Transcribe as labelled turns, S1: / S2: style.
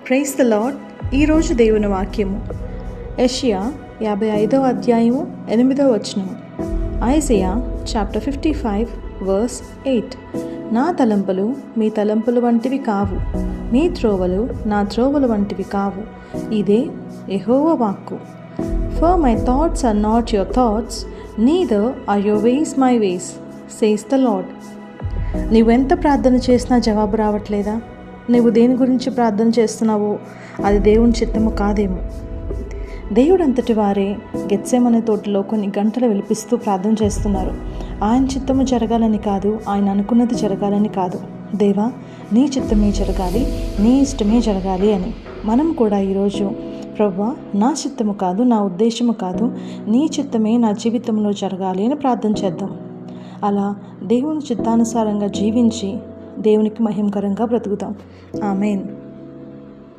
S1: Praise the lord. ఈరోజు దేవుని వాక్యము యెషయా 55వ అధ్యాయము 8వ వచనము. Isaiah chapter 55 verse 8. నా తలంపులు మీ తలంపులు వంటివి కావు, మీ త్రోవలు నా త్రోవలు వంటివి కావు. ఇదే యెహోవా వాక్కు. For my thoughts are not your thoughts, neither are your ways my ways, says the Lord. నీవెంత ప్రార్థన చేసినా జవాబు రావట్లేదా? నువ్వు దేని గురించి ప్రార్థన చేస్తున్నావో అది దేవుని చిత్తము కాదేమో. దేవుడు అంతటి వారే గెత్సేమనే తోటలో కొన్ని గంటలు విలిపిస్తూ ప్రార్థన చేస్తున్నారు. ఆయన చిత్తము జరగాలని కాదు, ఆయన అనుకున్నది జరగాలని కాదు. దేవా, నీ చిత్తమే జరగాలి, నీ ఇష్టమే జరగాలి అని. మనం కూడా ఈరోజు ప్రభువా, నా చిత్తము కాదు, నా ఉద్దేశము కాదు, నీ చిత్తమే నా జీవితంలో జరగాలి అని ప్రార్థన చేద్దాం. అలా దేవుని చిత్తానుసారంగా జీవించి దేవునికి మహిమకరంగా బ్రతుకుతాం. ఆమేన్.